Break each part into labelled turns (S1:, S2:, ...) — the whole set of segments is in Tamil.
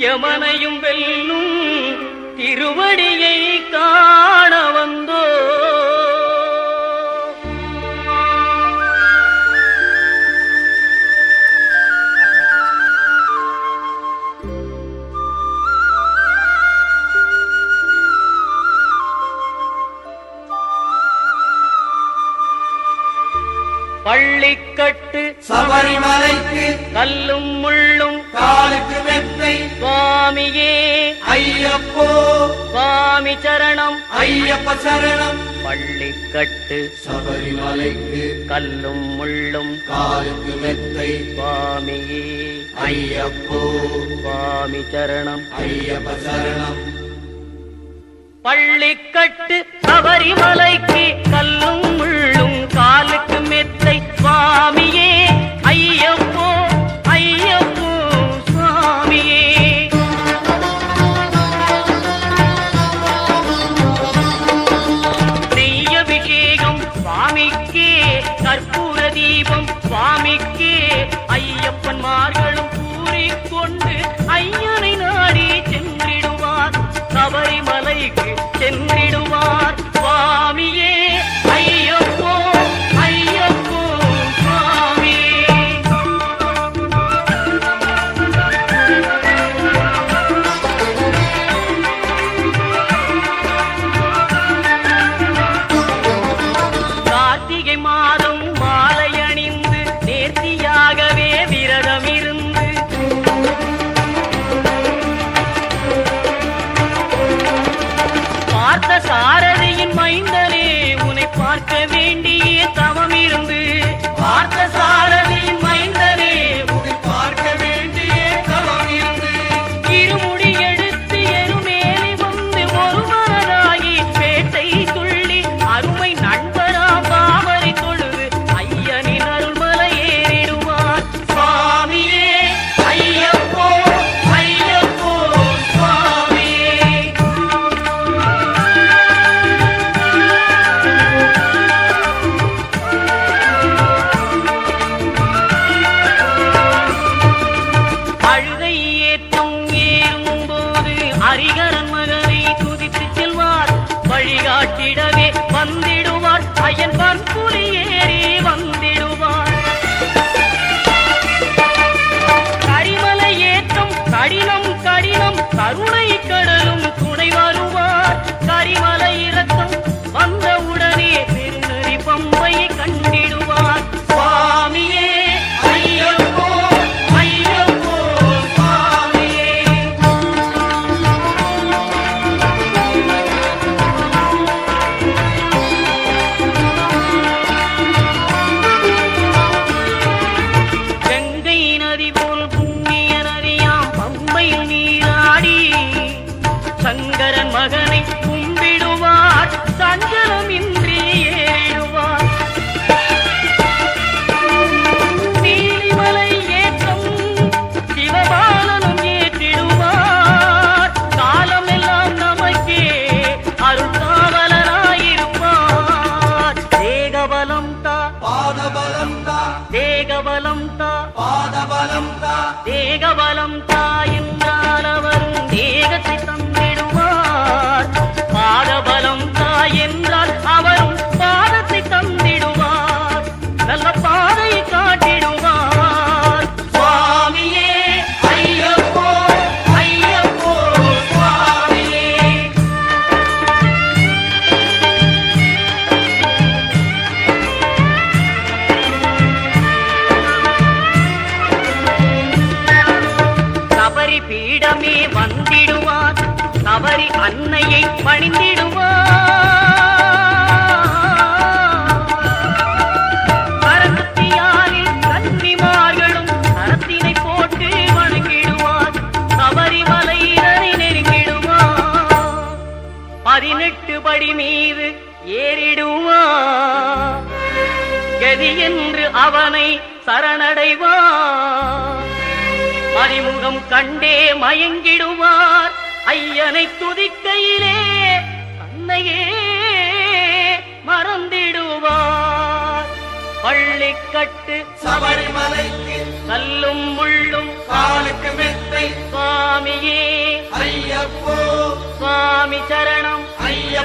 S1: யமனையும் வெல்லும் திருவடியை காண வந்தோ. பள்ளிக்கட்டு
S2: சபரிமலைக்கு
S1: கல்லும் முள்ளும்
S2: காலுக்கு மெத்தை
S1: சுவாமியே
S2: ஐயப்போ
S1: சுவாமி சரணம்
S2: ஐயப்ப சரணம்.
S1: பள்ளிக்கட்டு
S2: சபரிமலைக்கு
S1: கல்லும் முள்ளும்
S2: காலுக்கு மெத்தை
S1: சுவாமியே
S2: ஐயப்போ
S1: சுவாமி சரணம்
S2: ஐயப்ப சரணம்.
S1: பள்ளிக்கட்டு சபரிமலைக்கு கல்லும் முள்ளும் காலுக்கு மெத்தை சுவாமியே ஐயப்போ ஐயப்போ சுவாமியே. நெய்யபிஷேகம் சுவாமிக்கே கற்பூர தீபம் சுவாமிக்கே ஐயப்பன்மார்களும் கூறிக்கொண்டு ஐயனை நாடி சென்றிடுவார் சபரிமலைக்கு சென்றிடுவார் சுவாமியே ஐயப்போ ஐயப்போ சுவாமியே. கார்த்திகை மாதம் மாலை அணிந்து நேர்த்தியாகவே விரதம் இருந்து பார்த்த சாரதியின் மைந்தனே உன்னை பார்க்க வேண்டிய தவம் இருந்து பார்த்த சாரதியின் மைந்தனே
S2: உன்னை பார்க்க வேண்டிய தவம் இருந்து
S1: இருமுடி எடுத்து எருமேலி வந்து ஒரு மனதாகி பேட்டை துள்ளி அருமை நண்பரா பாவரை தொழுது ஐயனின் அருள்மலை ஏறிடுவார் சுவாமியே ஐயப்போ ஐயப்போ சுவாமியே. அழுதை ஏற்றம் ஏறும்போது ஹரிகரன் மகனை துதித்து செல்வார் வழிகாட்டிடவே வந்திடுவார் ஐயன் பன்புலி ஏறி வந்திடுவார். கரிமலை ஏற்றம் கடினம் கடினம் கருணை கடலும் துணை வருவார். கரிமலை இறக்கம் வந்தவுடனே பெருநெறி பம்பை கண்டிடுவார் சுவாமியே ஐயப்போ ஐயப்போ சுவாமியே. கங்கை நதி போல் புண்ணிய நதியாம் பம்பையில் நீராடி சங்கரன் மகனை கும்பிடுவார் சஞ்சலமின்றி ஏறுவார். நீலிமலை ஏற்றம் சிவபாலனும் ஏற்றிடுவார். காலமெல்லாம் நமக்கே அருள்காவலனாயிருப்பார். தேகபலம் தா
S2: பாதபலம் தா
S1: தேகபலம் தா
S2: பாதபலம் தா
S1: தேகபலம் தா என்றால் அவரும் தேகத்தை தந்திடுவார். பாதபலம் தா என்றால் அவரும் பாதத்தை தந்திடுவார். நல்ல பாதையை காட்டிடுவார் சுவாமியே ஐயப்போ ஐயப்போ சுவாமியே. சபரி பீடமே வந்திடுவார். சபரி அன்னையை பணிந்திடுவார். சரஸ்வதியாரில் கன்னிமார்களும் சரத்தினை போட்டு வணங்கிடுவார். சபரிமலையினரை நெருங்கிடுவார். 18 படி மீது ஏறிடுவார். கதி என்று அவனை சரணடைவார். அறிமுகம் கண்டே மயங்கிடுவார். ஐயனை துதிக்கையிலே தன்னையே மறந்திடுவார். பள்ளிக்கட்டு
S2: சபரிமலைக்கு
S1: கல்லும் முள்ளும்
S2: காலுக்கு மெத்தை
S1: சுவாமியே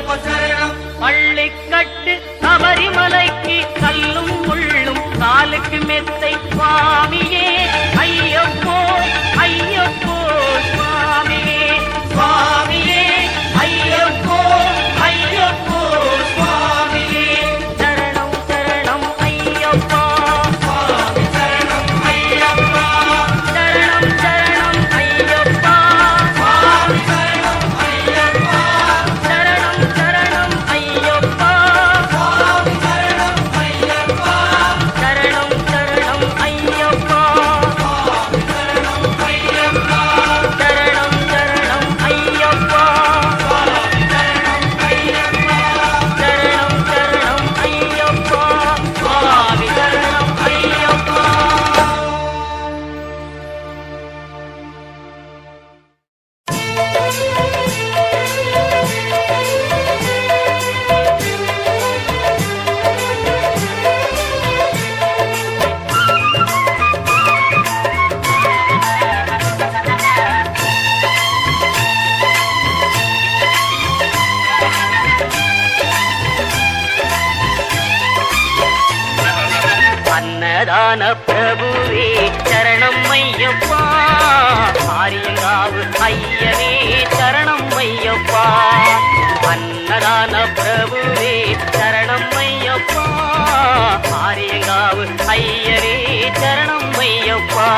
S2: ஐயப்ப சரணம்.
S1: பள்ளிக்கட்டு சபரிமலைக்கு கல்லும் முள்ளும் காலுக்கு மெத்தை சுவாமியே ஐயப்போ ஐயப்போ சுவாமியே
S2: சுவாமியே ஐயப்போ ஐயப்போ சுவாமியே.
S1: சரணம் சரணம் ஐயப்பா
S2: சுவாமி சரணம் ஐயப்பா.
S1: சரணம் சரணம் ஐயப்பா
S2: சுவாமி சரணம் ஐயப்பா.
S1: சரணம் சரணம் ஐயப்பா
S2: சுவாமி சரணம் ஐயப்பா.
S1: சரணம் சரணம் ஐயப்பா
S2: சுவாமி சரணம் ஐயப்பா.
S1: சரணம் சரணம் ஐயப்பா
S2: சுவாமி சரணம் ஐயப்பா.
S1: சரணம் சரணம் ஐயப்பா சுவாமி சரணம் ஐயப்பா. அன்னதான பிரபுவே சரணம் ஐயப்பா ஆரியங்காவு ஐயனே சரணம் ஐயப்பா. அன்னதான பிரபுவே சரணம் ஐயப்பா ஆரியங்காவு ஐயனே சரணம் ஐயப்பா.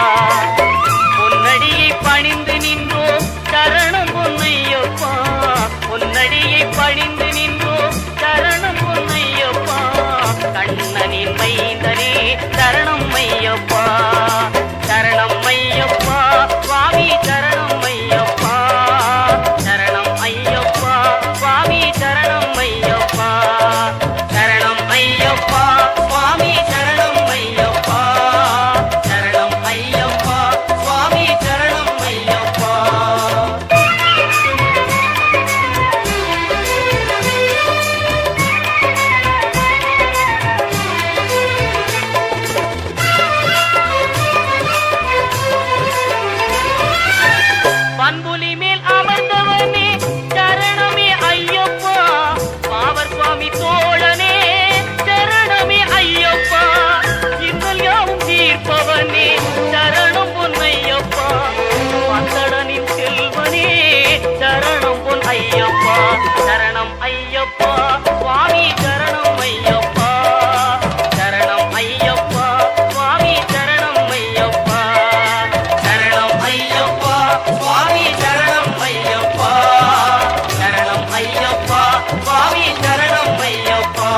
S1: பொன்னடியை பணிந்து நின்றோம் சரணம் பொன்னையப்பா. பொன்னடியை பணிந்து நின்றோம் சரணம் பொன்னையப்பா. கண்ணனின் மைந்தனே சரணம் ஐயப்பா. சரணம் ஐயப்பா சுவாமி சரணம் ஐயப்பா. சரணம் ஐயப்பா சுவாமி சரணம் ஐயப்பா. சரணம் ஐயப்பா சுவாமி சரணம் ஐயப்பா. சரணம் ஐயப்பா சுவாமி சரணம் ஐயப்பா. பண்புலி மேல் அமர்ந்தவனே சரணமே ஐயப்பா. பாவர் சுவாமி தோழனே சரணமே ஐயப்பா. இன்னல் யாவும் தீர்ப்பவனே சரணம் பொன்னையப்பா. பந்தடனின் செல்வனே சரணம் பொன் ஐயப்பா. சரணம் ஐயப்பா சுவாமி சரணம் ஐயப்பா. சரணம் ஐயப்பா சுவாமி சரணம் ஐயப்பா. சரணம் ஐயப்பா சுவாமி சரணம் ஐயப்பா. சரணம் ஐயப்பா சுவாமி சரணம் ஐயப்பா.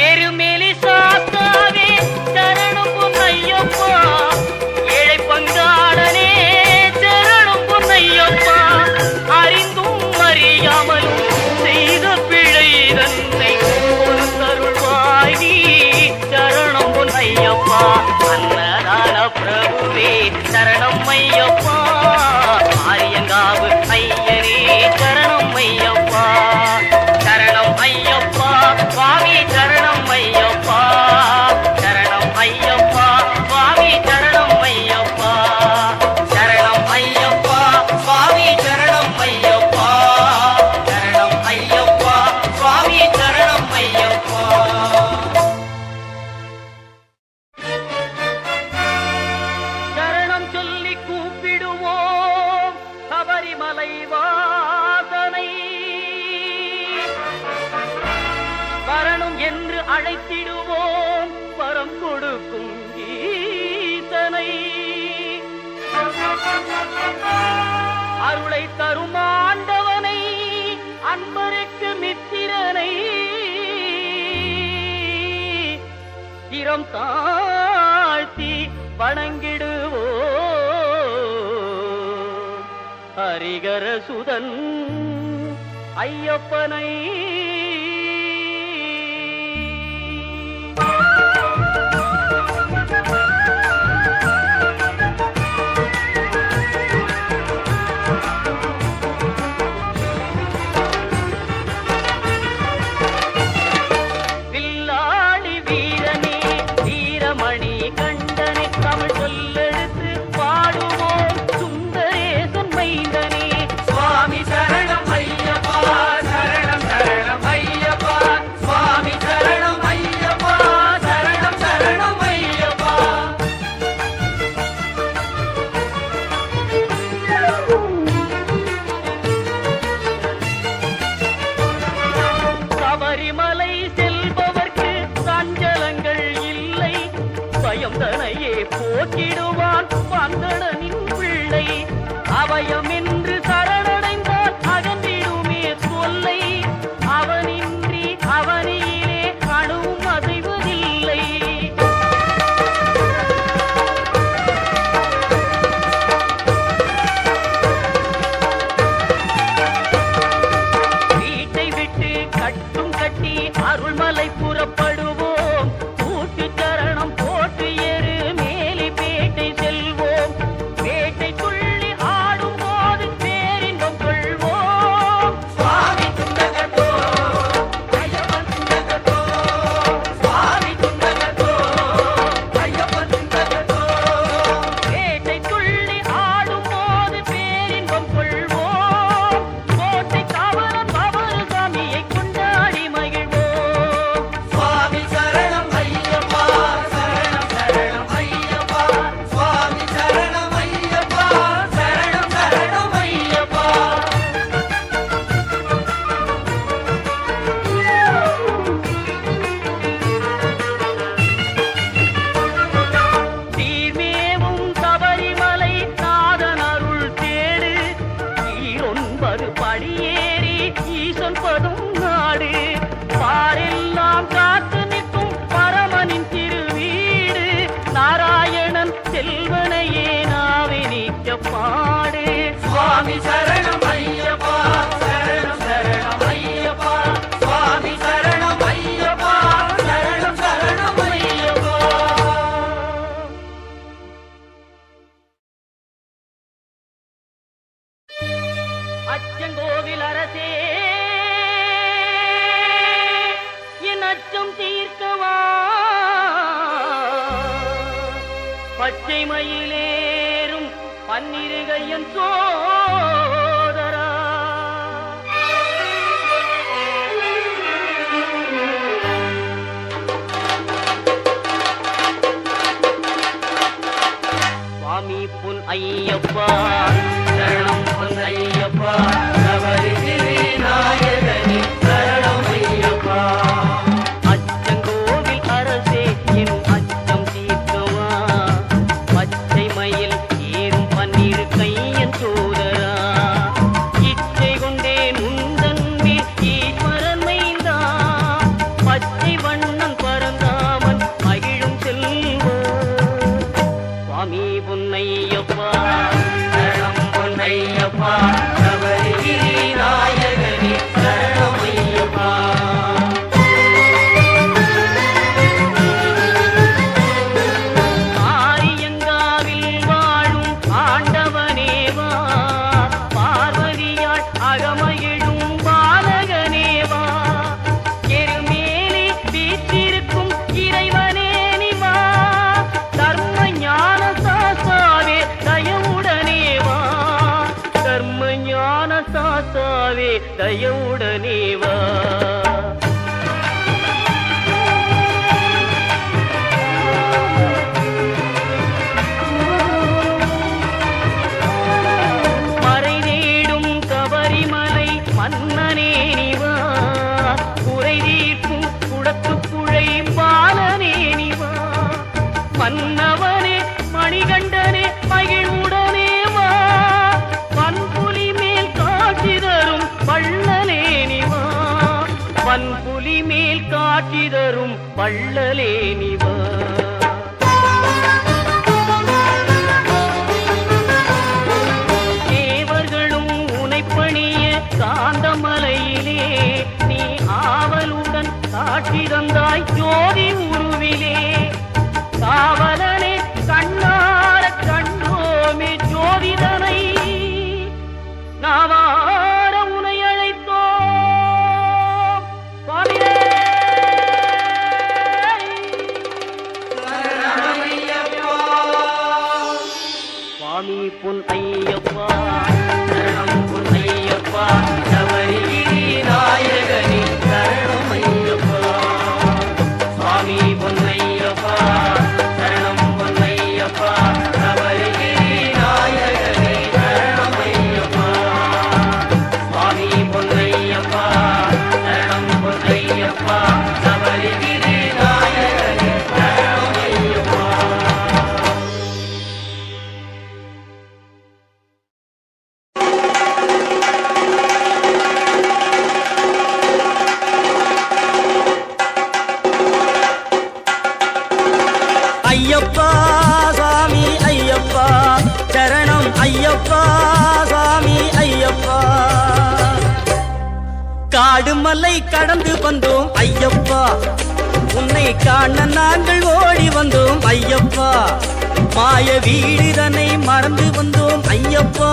S1: எருமேலி சாஸ்தாவே சரணம் பொன்னையப்பா. ஏழை பங்காளனே சரணம் பொன்னையப்பா. அறிந்தும் அறியாமலும் செய்த பிழை தன்னை பொறுத்தருள்வாய் நீ சரணம் பொன்னையப்பா. அன்னதான பிரபுவே சரணம் ஐயப்பா ஆரியங்காவு ஐயனே சரணம் ஐயப்பா. சரணம் ஐயப்பா சுவாமி சரணம் ஐயப்பா. சரணம் ஐயப்பா சுவாமி சரணம் ஐயப்பா. சரணம் ஐயப்பா சுவாமி சரணம் ஐயப்பா. சரணம் ஐயப்பா சுவாமி சரணம் ஐயப்பா. சரணம் சொல்லி கூப்பிடுவோம் சபரிமலை வாசனை. வரணும் என்று அழைத்திடுவோம் வரம் கொடுக்கும் ஈசனை. அருளை தரும் ஆண்டவனை அன்பருக்கு மித்திரனை சிரம் தாழ்த்தி வணங்கிடுவோம் ஹரிகர சுதன் ஐயப்பனை. அச்சங்கோவில் அரசே என் அச்சம் தீர்க்கவா பச்சை மயிலேறும் பன்னிருகையன் சோதரா சுவாமி பொன் ஐயப்பா சரணம் பொன் ஐயப்பா சபரிகிரி நாயகனே சரணம் ஐயப்பா அச்சங்கோவில் அரசே என் அச்சம் தீர்க்கவா பச்சை மயில் ஏறும் பன்னிரு கையன் சோதரா இச்சை கொண்டேன் உந்தன் மேல் ஈஸ்வரன் மைந்தா பச்சை வண்ணன் பரந்தாமன் மகிழும் செல்வா சுவாமி பொன்னையப்பா சரணம் பொன்னையப்பா சபரிகிரி நாயகனே சரணம் ஐயப்பா ஆரியங்காவில் வாழும் ஆண்டவனேவா பார்வதியாள் அகமகிழும் பாலகனேவா எருமேலி வீற்றிருக்கும் இறைவனே நிவா தர்ம ஞான சாஸ்தாவே தயவுடனேவா கர்ம ஞான சாஸ்தாவே தயவுடனேவா மறை தேடும் கபரிமலை மன்னனே நிவா குறை தீர்க்கும் குடத்துக்குழை பாலனே நிவா மன்னவனே மணிகண்டனே மகிழ்வுடனே வா பன்புலி மேல் காட்சி தரும் பள்ளலே நிவா பன்புலி மேல் காட்சி தரும் பள்ளலே நிவா தேவர்களும் உனைப்பணிய காந்தமலையிலே நீ ஆவலுடன் காட்சி தந்தாய் ஜோதி உருவிலே காவலனே கண்ணார கண்டோமே ஜோதிதனை நாவார உனை அழைத்தோம் சுவாமியே
S2: சரணம் ஐயப்பா
S1: சுவாமி பொன் ஐயப்பா சரணம் பொன் ஐயப்பா சபரிகிரி நாயகனே சரணம் ஐயப்பா சுவாமி பொன் ஐயப்பா சரணம் பொன் ஐயப்பா சபரிகிரி நாயகனே சரணம் ஐயப்பா சுவாமி பொன் ஐயப்பா சரணம் பொன் ஐயப்பா சபரிகிரி நாயகனே சரணம் ஐயப்பா
S3: ஐயப்பா சாமி ஐயப்பா சரணம் ஐயப்பா சாமி ஐயப்பா காடு மலை கடந்து வந்தோம் ஐயப்பா உன்னை காண நாங்கள் ஓடி வந்தோம் ஐயப்பா மாய வீடுதனை மறந்து வந்தோம் ஐயப்பா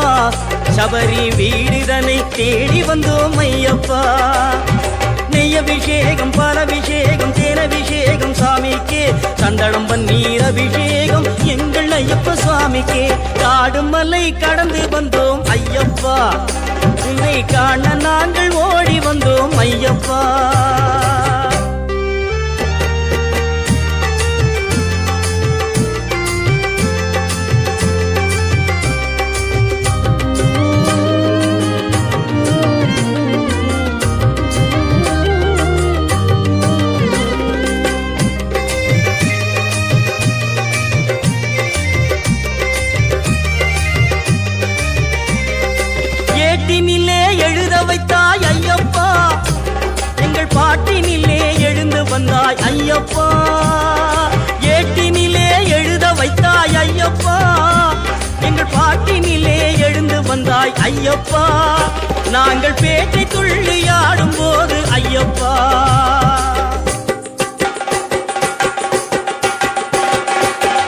S3: சபரி வீடுதனை தேடி வந்தோம் ஐயப்பா நெய்யபிஷேகம் பாலபிஷேகம் தேனபிஷேகம் சாமிக்கே சந்தனம் பன்னீர் அபிஷேகம் எங்கள் ஐயப்ப சுவாமிக்கே காடு மலை கடந்து வந்தோம் ஐயப்பா உன்னை காண நாங்கள் ஓடி வந்தோம் ஐயப்பா ஏட்டினிலே எழுத வைத்தாய் ஐயப்பா எங்கள் பாட்டினிலே எழுந்து வந்தாய் ஐயப்பா ஏட்டினிலே எழுத வைத்தாய் ஐயப்பா எங்கள் பாட்டினிலே எழுந்து வந்தாய் ஐயப்பா நாங்கள் பேட்டை துள்ளி ஆடும் போது ஐயப்பா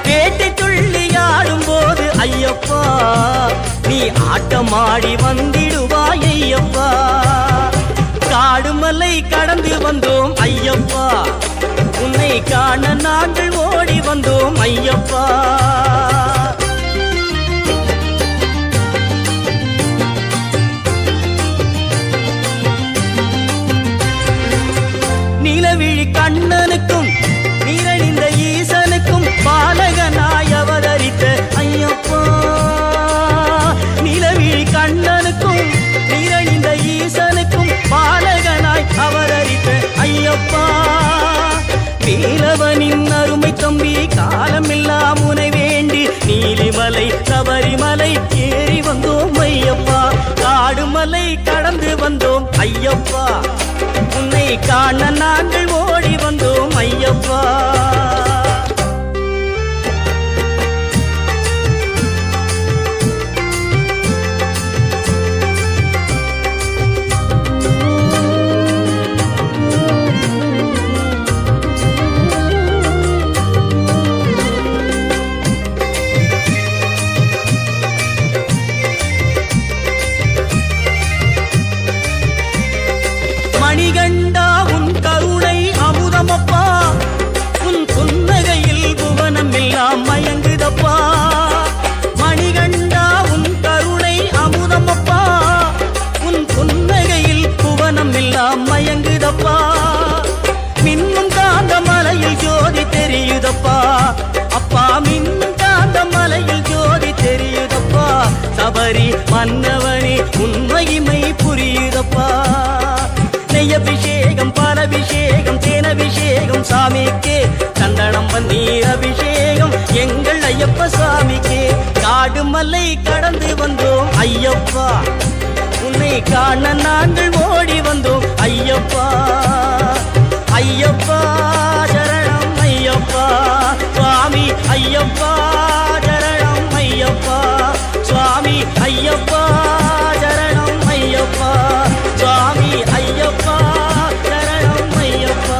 S3: பேட்டை துள்ளி ஆடும் போது ஐயப்பா நீ ஆட்டமாடி வந்திடுவாயே ஐயப்பா காடுமலை கடந்து வந்தோம் ஐயப்பா உன்னை காண நாங்கள் ஓடி வந்தோம் ஐயப்பா நிலவிழி கண்ணனுக்கும் நீரணிந்த ஈசனுக்கும் பாலகனாய் அவதரித்த ஐயப்பா நிலவிழி கண்ணனுக்கும் நீரணிந்த ஈசனுக்கும் பாலகனாய் அவதரித்த ஐயப்பா நீலவனின் அருமை தம்பி காலமெல்லாம் உனை வேண்டி நீலிமலை சபரிமலை ஏறி வந்தோம் ஐயப்பா காடுமலை கடந்து வந்தோம் ஐயப்பா உன்னை காண நாங்கள் ஓடி வந்தோம் ஐயப்பா மணிகண்டா உன் கருணை அமுதமப்பா உன் புன்னகையில் புவனம் எல்லாம் மயங்குதப்பா மணிகண்டா உன் கருணை அமுதமப்பா உன் புன்னகையில் புவனம் எல்லாம் மயங்குதப்பா மின்னும் காந்த மலையில் ஜோதி தெரியுதப்பா அப்பா மின்னும் காந்த மலையில் ஜோதி தெரியுதப்பா சபரி மன்னவனே உன் மகிமை புரியுதப்பா அபிஷேகம் பாலபிஷேகம் தேனபிஷேகம் சாமிக்கே சந்தனம் பன்னீர் அபிஷேகம் எங்கள் ஐயப்ப சாமிக்கே காடுமலை கடந்து வந்தோம் ஐயப்பா உன்னை காண நாங்கள் ஓடி வந்தோம் ஐயப்பா ஐயப்பா சரணம் ஐயப்பா சுவாமி ஐயப்பா சரணம் ஐயப்பா சுவாமி ஐயப்பா சரணம் ஐயப்பா சுவாமி ஐயப்பா சரணம் ஐயப்பா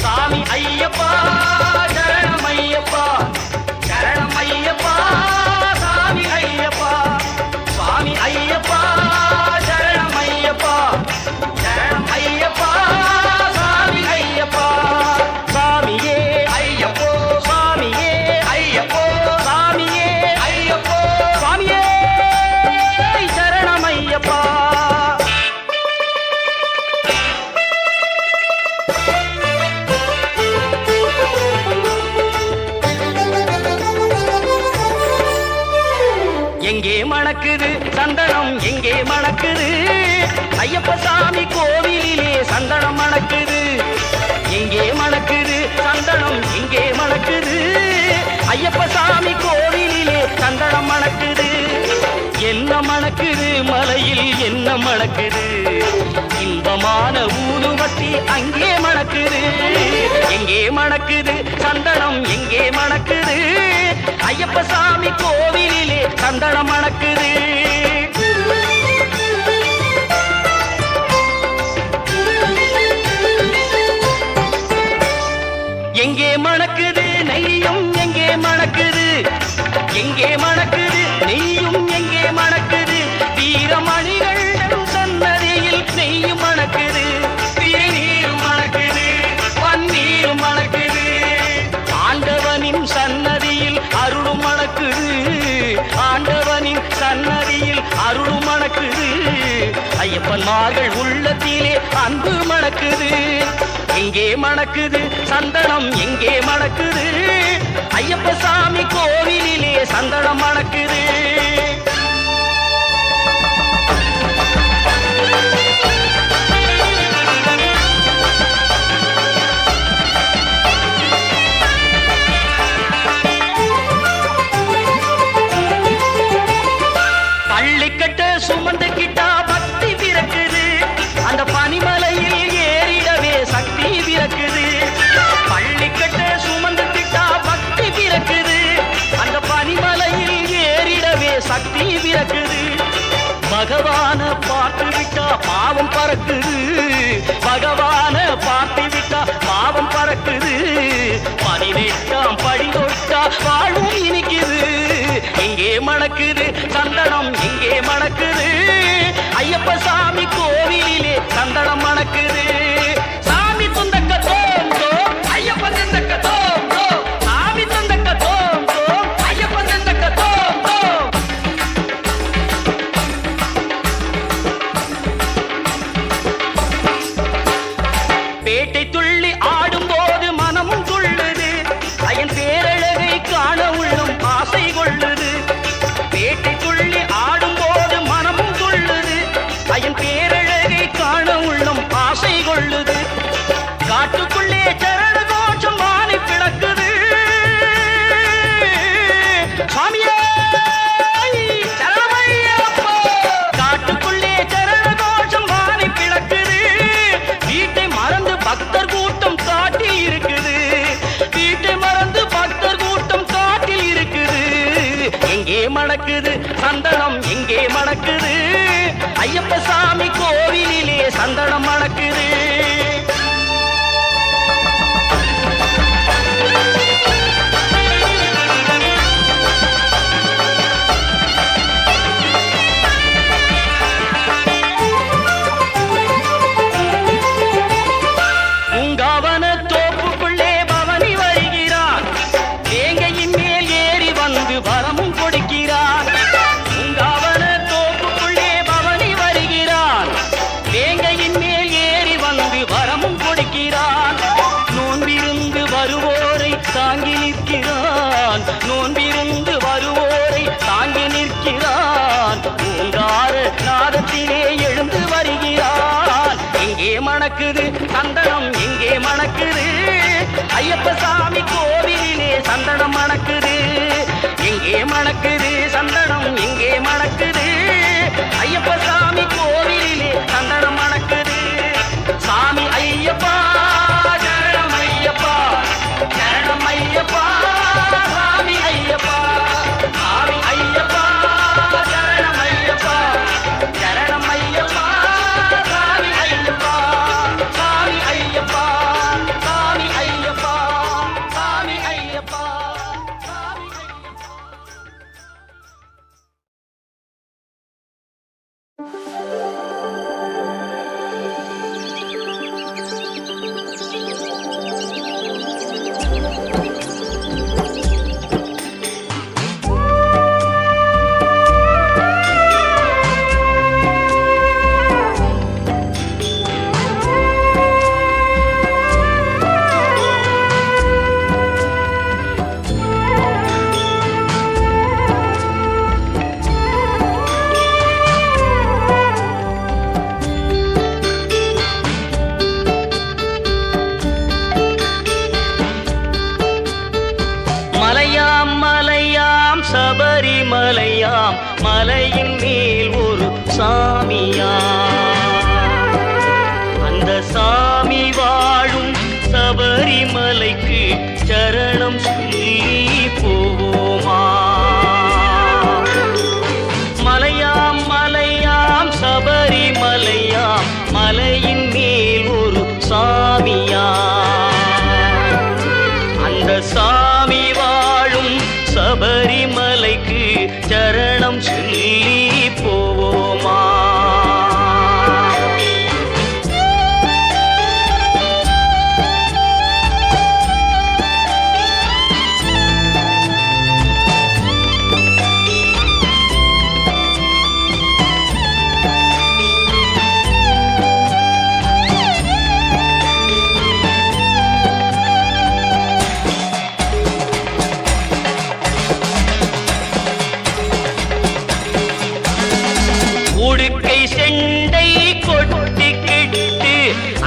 S1: சாமி ஐயப்பா சரணம் ஐயப்பா சரணம் ஐயப்பா சாமி ஐயப்பா சுவாமி ஐயப்பா சரணம் ஐயப்பா சரணம் ஐயப்பா சாமி ஐயப்பா சாமியே ஐயப்போ சாமியே ஐயப்போ சாமியே ஐயப்போ சுவாமியே சரணம் ஐயப்பா எங்கே மணக்குது சந்தனம் எங்கே மணக்குது ஐயப்ப சாமி கோவிலிலே சந்தனம் மணக்குது எங்கே மணக்குது சந்தனம் எங்கே மணக்குது ஐயப்ப சாமி கோவிலிலே சந்தனம் மணக்குது என்ன மணக்குது மலையில் என்ன மணக்குது இன்பமான ஊதுபத்தி அங்கே மணக்குது எங்கே மணக்குது சந்தனம் எங்கே மணக்குது ஐயப்ப சாமி கோவிலிலே சந்தனம் மணக்குது எங்கே மணக்குது நெய்யும் எங்கே மணக்குது எங்கே மணக்குது நெய்யும் எங்கே மணக்குது வீரமணிகள் சன்னதியில் நெய்யும் மணக்குது திருநீரும் மணக்குது பன்னீரும் மணக்குது ஆண்டவனின் சன்னதியில் அருளும் மணக்குது ஆண்டவனின் சன்னதியில் அருளும் மணக்குது ஐயப்பன்மார்கள் உள்ளத்திலே அன்பு மணக்குது எங்கே மணக்குது சந்தனம் எங்கே மணக்குது ஐயப்ப சாமி கோவிலிலே சந்தனம் மணக்குது பள்ளிக்கட்ட சுமந்துக்கிட்டா பக்தி பிறக்குது அந்த பனிமலையில் ஏறிடவே சக்தி பிறக்குது பள்ளிக்கட்ட சுமந்துக்கிட்டா பக்தி பிறக்குது அந்த பனிமலையில் ஏறிடவே சக்தி பிறக்குது பகவான பார்த்து விட்டா பாவம் பறக்குது பகவான பார்த்து விட்டா பாவம் பறக்குது 18ஆம் படி தொட்ட விட்டா வாழும் இனிக்குது. எங்கே மணக்குது சந்தனம், எங்கே மணக்குது ஐயப்ப சாமி கோவிலிலே சந்தனம் மணக்குது. சாமி துந்தக்க தோம் தோம் ஐயப்ப தந்தக்க தோம் தோம், சாமி தந்தக்க தோம் தோம் ஐயப்ப தந்தக்க தோம் தோம். பேட்டை துள்ளி ஆடும்போது மனமும் துள்ளுது, ஐயன் பேரழகை காண உள்ளம் ஆசை கொள்ளுது. பேட்டை துள்ளி ஆடும்போது மனமும் துள்ளுது, ஐயன் பேரழகை காண உள்ளம் ஆசை கொள்ளுது. காட்டுக்குள்ளே சரண கோஷம் வானை பிளக்குது. சுவாமியே சரணமையப்பா. காட்டுக்குள்ளே சரண கோஷம் வானை பிளக்குது. வீட்டை மறந்து பக்தர் கூட்டம் காட்டில் இருக்குது. வீட்டை மறந்து பக்தர் கூட்டம் காட்டில் இருக்குது. எங்கே மணக்குது சந்தனம், எங்கே மணக்குது ஐயப்ப சாமி கோவிலிலே சந்தனம் மணக்குது. உங்கவன தோப்புக்குள்ளே பவனி வருகிறான், வேங்கையின் மேல் ஏறி வந்து வரமும் கொடுக்கிறான். உங்கவன தோப்புக்குள்ளே பவனி வருகிறான், வேங்கையின் மேல் ஏறி வந்து வரமும் கொடுக்கிறான். நோன்பிருந்து வருவோரை தாங்கி நிற்கிறான், நோன்பிருந்து வருவோரை தாங்கி நிற்கிறான். பூங்கார நாதத்திலே எழுந்து வருகிறான். எங்கே மணக்குது சந்தனம், எங்கே மணக்குது ஐயப்ப சாமி கோவிலிலே சந்தனம் மணக்குது. எங்கே மணக்குது சந்தனம், எங்கே மணக்குது ஐயப்ப சாமி கோவிலிலே சந்தனம் மணக்குது. சாமி ஐயப்பா சரணம் ஐயப்பா, சரணம் ஐயப்பா சாமி ஐயப்பா, சாமி ஐயப்பா சரணம் ஐயப்பா, சரணம் ஐயப்பா சாமி ஐயப்பா, சாமி ஐயப்பா, சாமி ஐயப்பா, சாமி ஐயப்பா, சாமி ஐயப்பா. மலையாம் மலையாம் சபரிமலையாம், மலையின் மேல் ஒரு சாமியாம். அந்த சாமி வாழும் சபரிமலைக்கு சரணம் சொல்லி போவோமா. மலையாம் மலையாம் சபரிமலையாம், மலையின் மேல் ஒரு சாமியாம். அந்த சாமி வாழும் சபரிமலைக்கு சரணம் சொல்லி போவோமா. உடுக்கை செண்டை கொட்டிக்கிட்டு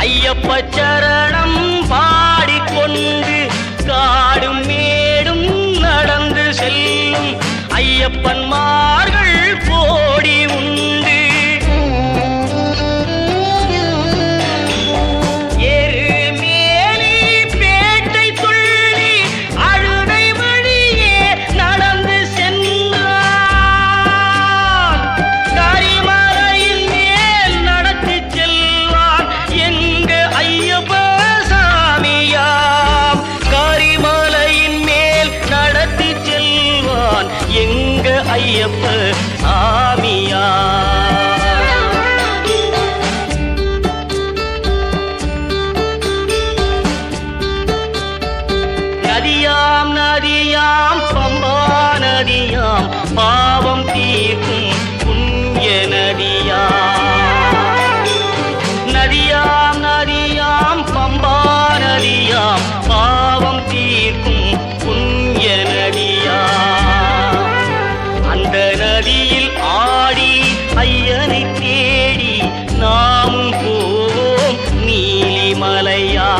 S1: ஐயப்ப சரணம் பாடிக்கொண்டு காடும் மேடும் நடந்து செல்லும் ஐயப்பன்மார்கள் கோடி உண்டு. எருமேலி பேட்டை துள்ளி அழுதை வழியே நடந்து சென்றான். கரிமலையின் மேல் நடத்தி செல்வான் எங்க ஐயப்ப நதியாம் பம்பா நதியாம் பாவம் தீர்க்கும் புண்ணிய நதியாம். நதியாம் நதியாம் பம்பா நதியாம் பாவம் தீர்க்கும் புண்ணிய நதியாம். அந்த நதியில் ஆடி ஐயனை தேடி நாமும் போவோம் நீலிமலையா.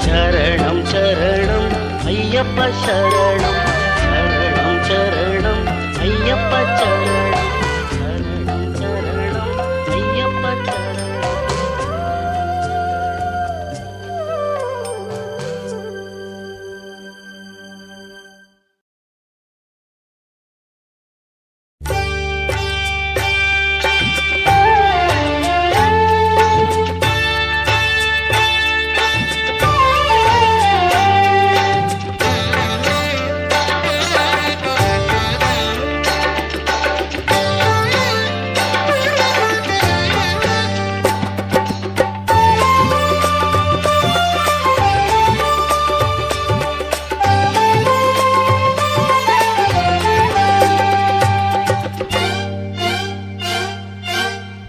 S1: சரணம் சரணம் சரணம் ஐயப்ப சரணம் சரணம் சரணம் ஐயப்ப சரணம்.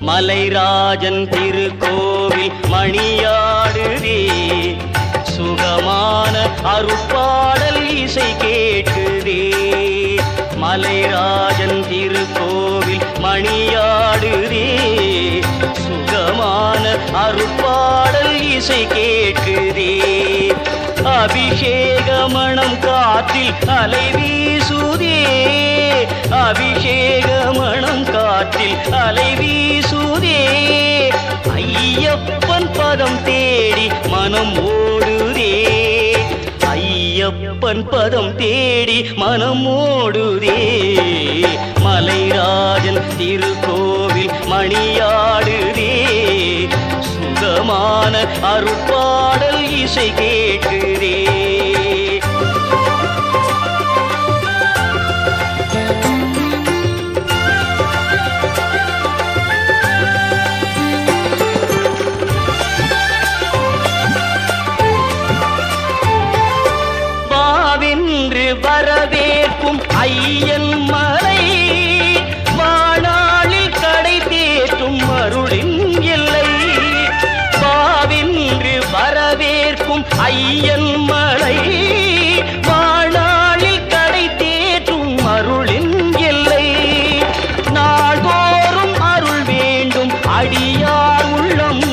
S1: மலைராஜன் திருக்கோவில் மணியாடுதே, சுகமான அருட்பாடல் இசை கேட்குதே. மலைராஜன் திருக்கோவில் மணியாடுதே, சுகமான அருட்பாடல் இசை கேட்குதே. அபிஷேக மணம் காற்றில் அலை வீசுதே, அபிஷேக மணம் காற்றில் அலை வீசுதே. ஐயப்பன் பதம் தேடி மனம் ஓடுதே, ஐயப்பன் பதம் தேடி மனம் ஓடுதே. மலைராஜன் திருக்கோவில் மணியாடுதே, சுகமான அருட்பாடல் இசை கேட்குதே. வரவேற்கும் ஐயன் மலை, வாணாளில் கடை தேற்றும் அருளின் எல்லை. பாவின்று வரவேற்கும் ஐயன் மலை, வாணாளில் கடை தேற்றும் அருளின் எல்லை. நாள்தோறும் அருள் வேண்டும் அடியார் உள்ளம்,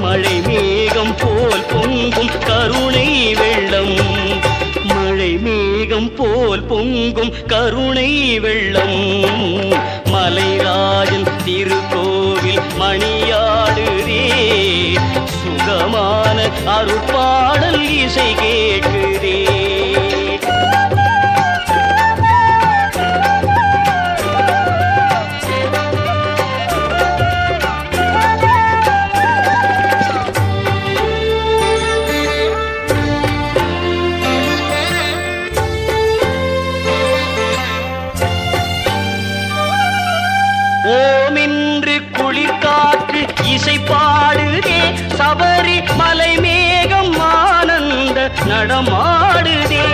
S1: மழை மேகம் போல் பொங்கும் கருணை வெள்ளம், மழை மேகம் போல் பொங்கும் கருணை வெள்ளம். மலைராஜன் திருக்கோவில் மணியாடுதே, சுகமான அருட்பாடல் இசை கேட்குதே. நடமாடுதே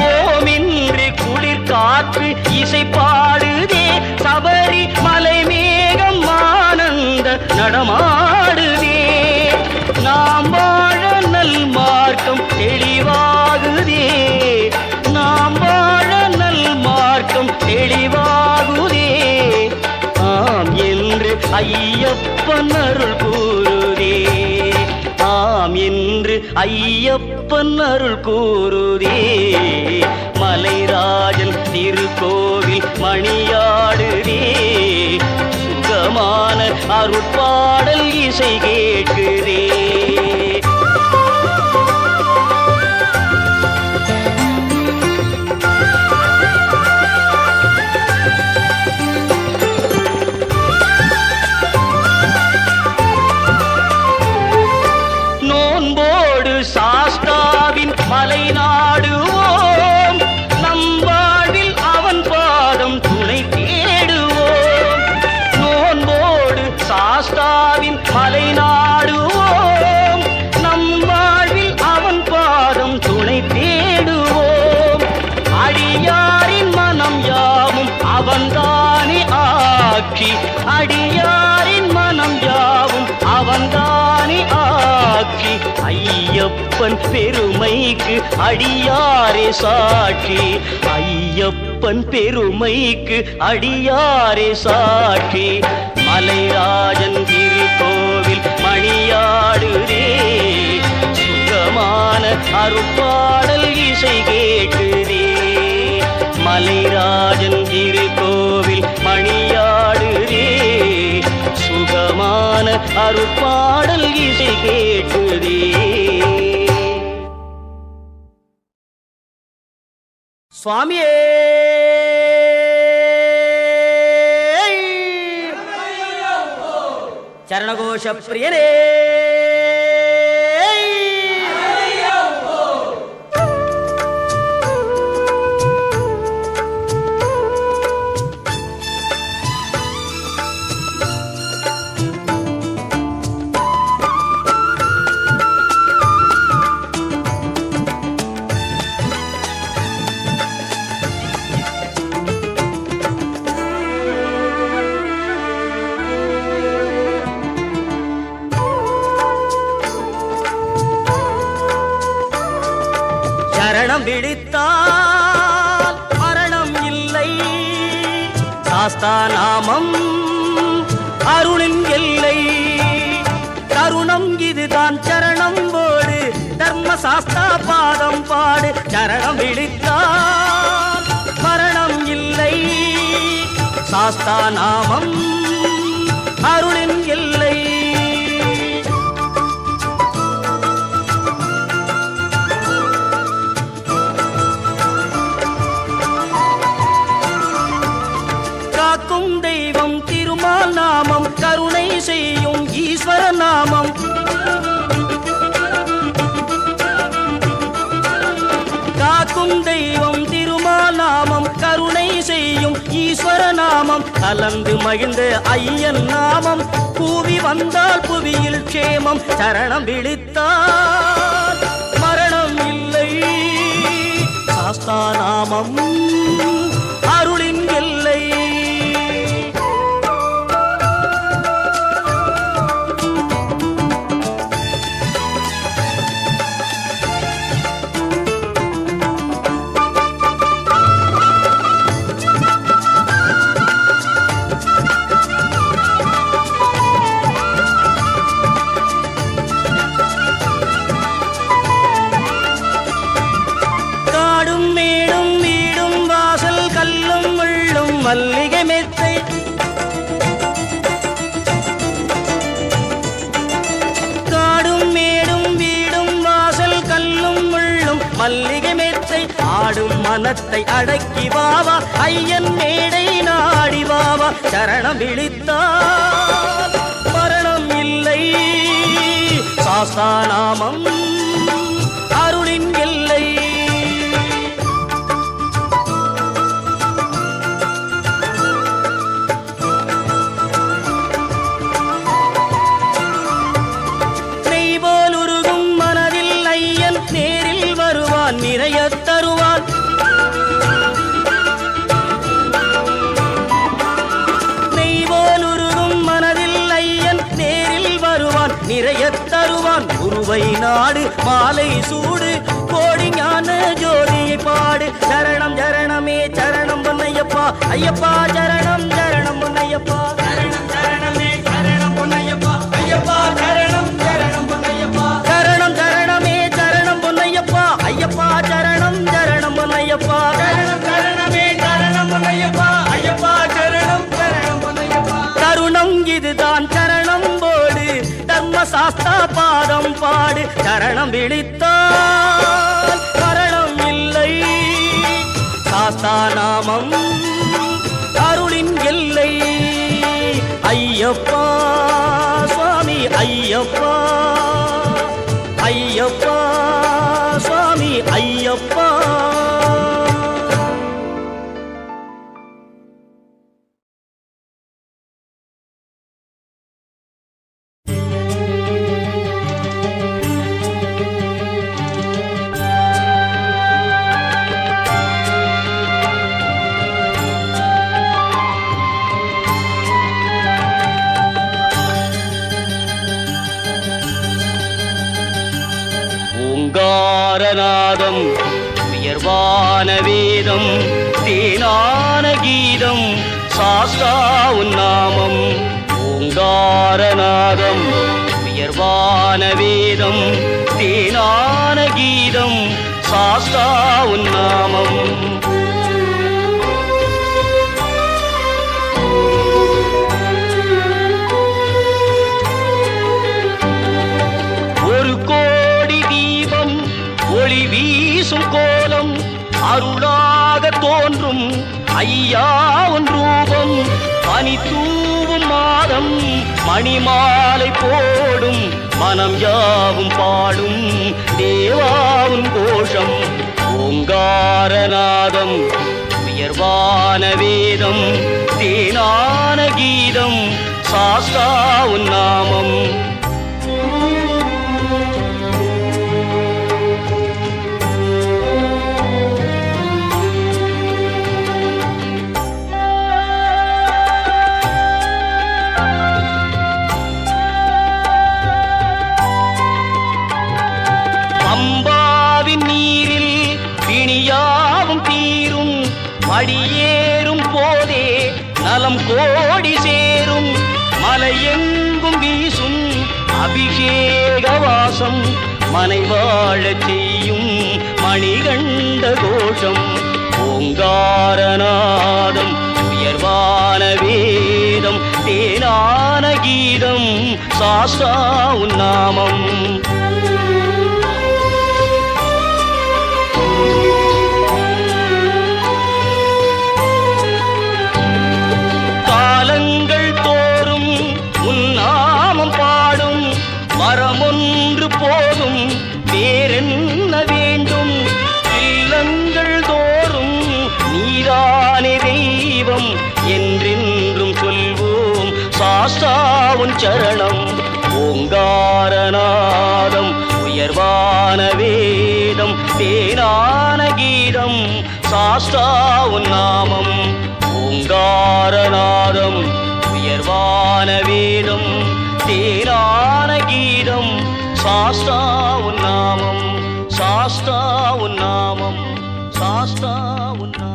S1: ஓமின்றி குளிர் காற்று இசை பாடுதே சபரி மலை மேகம் ஆனந்த நடமாடுதே நாம் வாழ நல் மார்க்கம் தெளிவாகுதே நாம் வாழ நல் மார்க்கம் தெளிவாகுதே ஆம் என்று ஐயப்பன் அருள் கூறுதே ஆம் என்று ஐயப்பன் அருள் கூறுதே மலைராஜன் திருக்கோவில் மணியாடுதே சுகமான அருட்பாடல் இசை கேட்குதே சாஸ்தாவின் மலை நாடுவோம் நம் வாழ்வில் அவன் பாதம் துணை தேடுவோம் நோன்போடு சாஸ்தாவின் மலை நாடுவோம் நம் வாழ்வில் அவன் பாதம் துணை தேடுவோம் அடியாரின் மனம் யாவும் அவன்தானே ஆக்கி அடியாரின் மனம் யாவும் அவன்தானே ஆக்கி ஐயப்பன் பெருமைக்கு அடியாரே சாட்சி ஐயப்பன் பெருமைக்கு அடியாரே சாட்சி மலைராஜன் திருக்கோவில் மணியாடுதே சுகமான அருட்பாடல் இசை கேட்குதே மலைராஜன் திருக்கோவில் மணியாடுதே சுகமான அருட்பாடல் இசை கேட்குதே சுவாமியே சரணகோஷ பிரியனே சரணம் விழித்தால் மரணம் இல்லை சாஸ்தா நாமம் அருளின் எல்லை தருணம் இதுதான் சரணம் போடு தர்ம சாஸ்தா பாதம் பாடு சரணம் விழித்தால் மரணம் இல்லை சாஸ்தா நாமம் அருளின் எல்லை காக்கும் தெய்வம் திருமால் நாமம் கருணை செய்யும் ஈஸ்வர நாமம் காக்கும் தெய்வம் திருமால் நாமம் கருணை செய்யும் ஈஸ்வர நாமம் கலந்து மகிழ்ந்த ஐயன் நாமம் கூவி வந்தால் புவியில் க்ஷேமம் சரணம் விழித்தால் மரணம் இல்லை சாஸ்தா நாமம் அருளின் எல்லை மல்லிகை மெத்தை காடும் மேடும் வீடும் வாசல் கல்லும் முள்ளும் மல்லிகை மெத்தை ஆடும் மனத்தை அடக்கி வாவா ஐயன் மேடை நாடி வாவா சரணம் விழித்தால் மரணம் இல்லை சாஸ்தா நாமம் அருளின் எல்லை நேரில்
S3: தான் நிறைய தருவான். நெய்வோல் உருகும் மனதில் ஐயன் நேரில் வருவான், நிறைய தருவான். குருவை நாடு மாலை சூடு கோடி ஞான ஜோதியை பாடு. சரணம் சரணமே சரணம் பொன்னையப்பா, ஐயப்பா சரணம் சரணம் பொன்னையப்பா.
S2: சரணம் சரணமே சரணம் பொன்னையப்பா, ஐயப்பா சரணம் சரணம் பொன்னையப்பா.
S3: சரணம் சரணமே சரணம் பொன்னையப்பா, ஐயப்பா சரணம் சரணம் பொன்னையப்பா.
S2: சரணம் சரணமே சரணம் பொன்னையப்பா, ஐயப்பா சரணம் சரணம் பொன்னையப்பா.
S3: தருணம் இதுதான் சரணம் போடு, தர்ம சாஸ்தா பாதம் பாடு. சரணம் விழித்தால் மரணம் இல்லை, சாஸ்தா நாமம் அருளின் எல்லை. ஐயப்பா சுவாமி ஐயப்பா, ஐயப்பா சுவாமி ஐயப்பா.
S1: ஓங்காரநாதம் உயர்வான வேதம், தேனான கீதம் சாஸ்தா உன் நாமம். ஓங்காரநாதம் உயர்வான வேதம், தேனான கீதம் சாஸ்தா உன் நாமம். ஒரு கோடி தீபம் ஒளி வீசும் கோலம், அருளாக தோன்றும் ஐயா உன் ரூபம். பனி தூவும் மாதம் மணிமாலை போடும், மனம் யாவும் பாடும் தேவாவும் கோஷம். ஓங்காரநாதம் உயர்வான வேதம், தேனான கீதம் சாஸ்தா உன் நாமம். அம்பாவின் நீரில் பிணியாவும் தீரும், படியேறும் போதே நலம் கோடி சேரும். மலையெங்கும் வீசும் அபிஷேக வாசம், மனை வாழச் செய்யும் மணிகண்ட கோஷம். ஓங்காரநாதம் உயர்வான வேதம், தேனான கீதம் சாஸ்தா உன் நாமம். காலங்கள் தோறும் உன் நாமம் பாடும், மரமொன்று போதும் வேறென்ன வேண்டும். இல்லங்கள் தோறும் நீதானே தெய்வம் என்றென்றும் சொல்வோம் சாஸ்தா உன் சரணம். ஓங்காரநாதம் உயர்வான வேதம், தேனான கீதம் சாஸ்தா உன் நாமம். ஓங்காரநாதம் உயர்வான வேதம், தேனான கீதம் சாஸ்தா உன் நாமம். சாஸ்தா உன் நாமம், சாஸ்தா உன் நாமம்.